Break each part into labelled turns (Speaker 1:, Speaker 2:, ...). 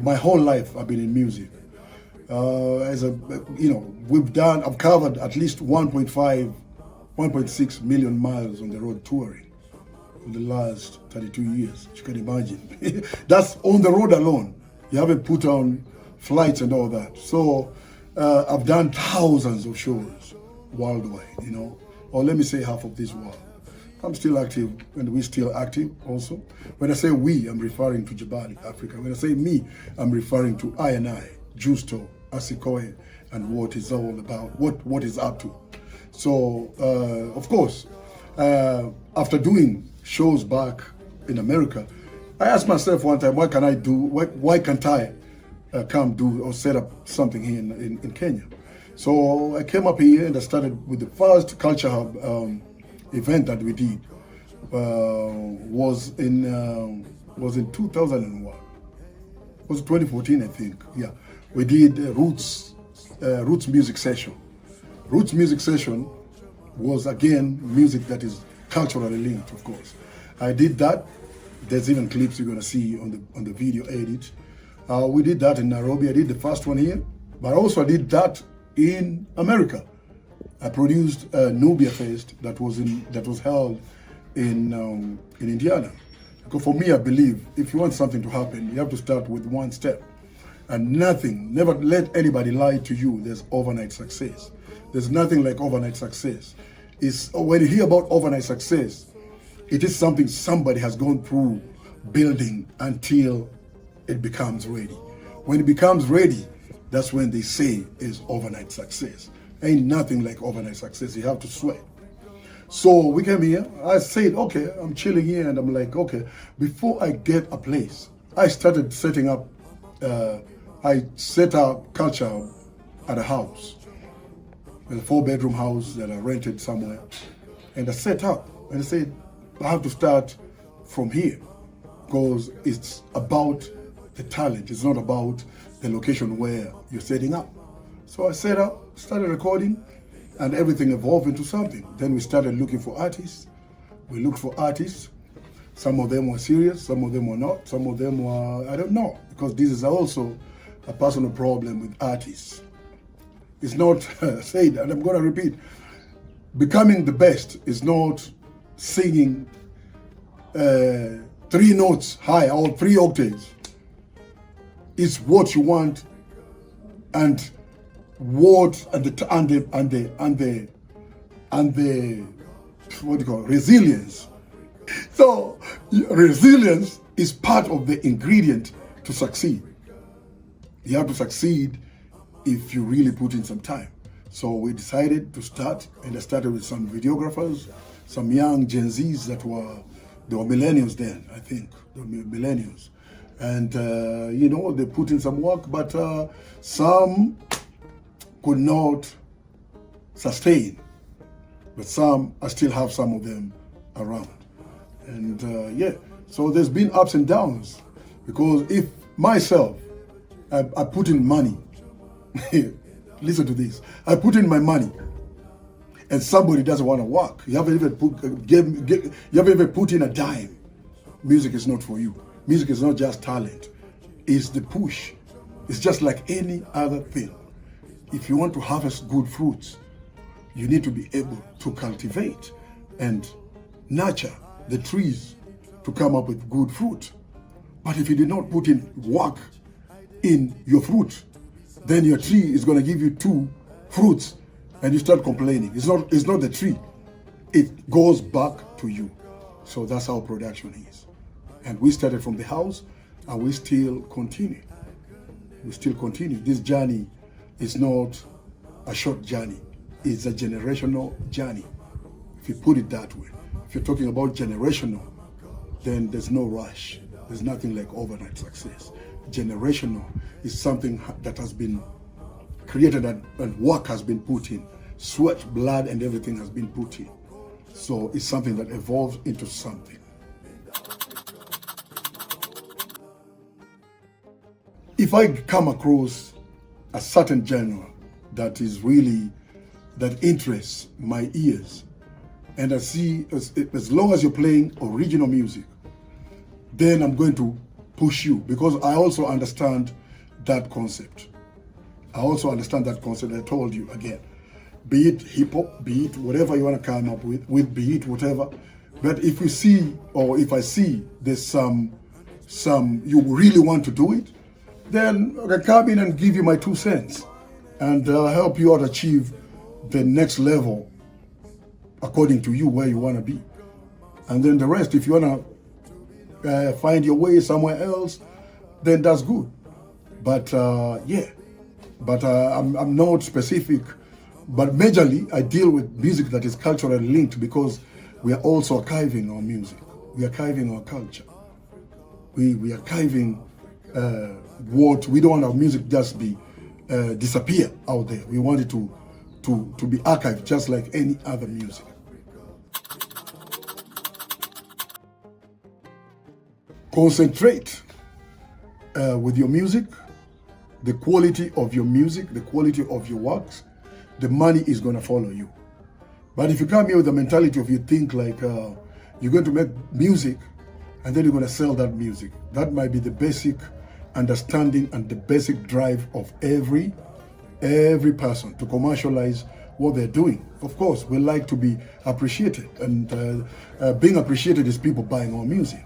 Speaker 1: My whole life I've been in music. I've covered at least 1.6 million miles on the road touring in the last 32 years. You can imagine. That's on the road alone. You haven't put on flights and all that. So I've done thousands of shows worldwide, or let me say half of this world. I'm still active, and we're still active also. When I say we, I'm referring to Jabali, Africa. When I say me, I'm referring to I, Justo, Asikoe, and what is all about, what is up to. So, of course, after doing shows back in America, I asked myself one time, what can I do? Why can't I come do or set up something here in Kenya? So I came up here and I started with the first Culture Hub event that we did. Was in 2001. It was 2014, I think. Yeah, we did Roots music session. Roots music session was again music that is culturally linked, of course. I did that. There's even clips you're gonna see on the video edit. We did that in Nairobi. I did the first one here, but also I did that in America. I produced Nubia Fest that was held in Indiana. Because for me, I believe if you want something to happen, you have to start with one step. And never let anybody lie to you. There's overnight success. There's nothing like overnight success. When you hear about overnight success, it is something somebody has gone through building until it becomes ready. When it becomes ready, that's when they say is overnight success. Ain't nothing like overnight success. You have to sweat. So we came here. I said, okay, I'm chilling here, and I'm like, okay. Before I get a place, I started setting up. I set up Culture at a house, a 4-bedroom house that I rented somewhere, and I set up. And I said, I have to start from here because it's about the talent. It's not about the location where you're setting up. So I set up, started recording, and everything evolved into something. Then we started looking for artists. We looked for artists. Some of them were serious, some of them were not, some of them were, I don't know, because this is also a personal problem with artists. It's not said, and I'm going to repeat, becoming the best is not singing 3 notes high or 3 octaves. It's what you want and what and the what do you call it? Resilience. So resilience is part of the ingredient to succeed. You have to succeed if you really put in some time. So we decided to start, and I started with some videographers, some young Gen Zs they were millennials then, I think, they were millennials. And they put in some work, but some could not sustain, but I still have some of them around. And so there's been ups and downs, because if myself, I put in money, listen to this, I put in my money, and somebody doesn't want to work, you haven't even put in a dime, music is not for you. Music is not just talent, it's the push. It's just like any other thing. If you want to harvest good fruits, you need to be able to cultivate and nurture the trees to come up with good fruit. But if you did not put in work in your fruit, then your tree is going to give you 2 fruits and you start complaining. It's not the tree. It goes back to you. So that's how production is. And we started from the house, and we still continue. We still continue. This journey is not a short journey. It's a generational journey, if you put it that way. If you're talking about generational, then there's no rush. There's nothing like overnight success. Generational is something that has been created and work has been put in. Sweat, blood, and everything has been put in. So it's something that evolves into something. If I come across a certain genre that interests my ears, and I see as long as you're playing original music, then I'm going to push you, because I also understand that concept. I also understand that concept. I told you again, be it hip hop, be it whatever you want to come up with, be it whatever. But if we see, or if I see there's some you really want to do it, then I can come in and give you my 2 cents and help you out achieve the next level according to you where you want to be. And then the rest, if you want to find your way somewhere else, then that's good. But yeah, but I'm not specific. But majorly, I deal with music that is culturally linked, because we are also archiving our music. We are archiving our culture. We are archiving what we don't want our music just be disappear out there. We want it to be archived just like any other music. Concentrate with your music, the quality of your music, the quality of your works. The money is going to follow you. But if you come here with the mentality of you think like you're going to make music and then you're going to sell that music, that might be the basic understanding and the basic drive of every person to commercialize what they're doing. Of course, we like to be appreciated, and being appreciated is people buying our music.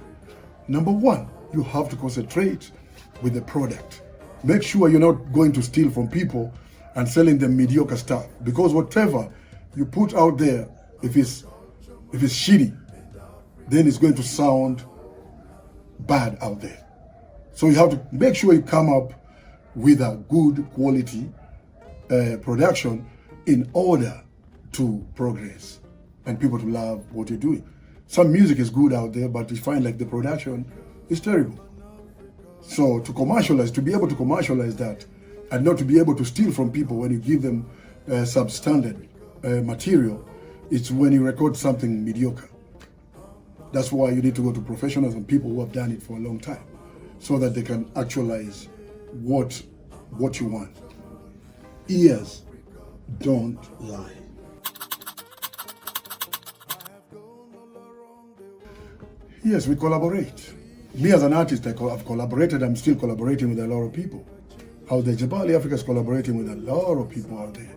Speaker 1: Number one, you have to concentrate with the product. Make sure you're not going to steal from people and selling them mediocre stuff, because whatever you put out there, if it's shitty, then it's going to sound bad out there. So you have to make sure you come up with a good quality production in order to progress and people to love what you're doing. Some music is good out there, but you find like the production is terrible. So to commercialize, to be able to commercialize that, and not to be able to steal from people when you give them substandard material, it's when you record something mediocre. That's why you need to go to professionals and people who have done it for a long time, so that they can actualize what you want. Ears don't lie. Yes, we collaborate. Me as an artist, I've collaborated. I'm still collaborating with a lot of people. How the Jabali Africa is collaborating with a lot of people out there.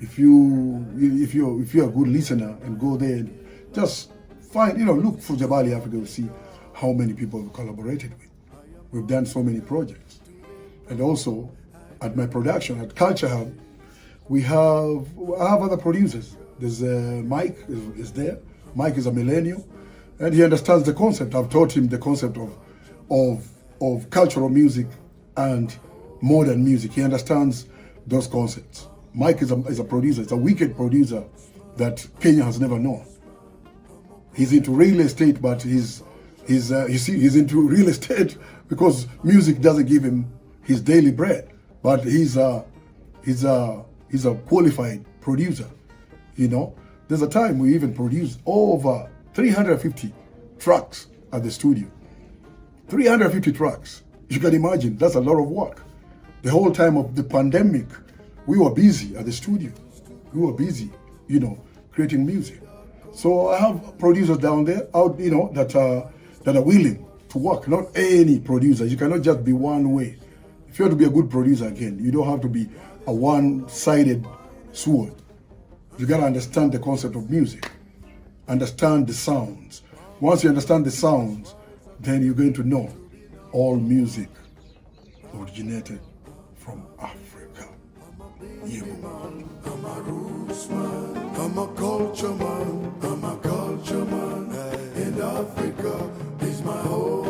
Speaker 1: If you're a good listener and go there and just find, look for Jabali Africa, you'll see how many people we've collaborated with. We've done so many projects. And also at my production at Culture Hub, I have other producers. There's Mike is there. Mike is a millennial, and he understands the concept. I've taught him the concept of cultural music and modern music. He understands those concepts. Mike is a producer. It's a wicked producer that Kenya has never known. He's into real estate, but he's into real estate because music doesn't give him his daily bread. But he's a qualified producer. There's a time we even produced over 350 tracks at the studio. 350 tracks. You can imagine, that's a lot of work. The whole time of the pandemic, we were busy at the studio. We were busy, creating music. So I have producers down there out, that are willing to work. Not any producer. You cannot just be one way. If you want to be a good producer, again, you don't have to be a one-sided sword. You gotta understand the concept of music. Understand the sounds. Once you understand the sounds, then you're going to know all music originated from Africa.
Speaker 2: I'm a roots man, I'm a culture man, I'm a culture man. And Africa is my home.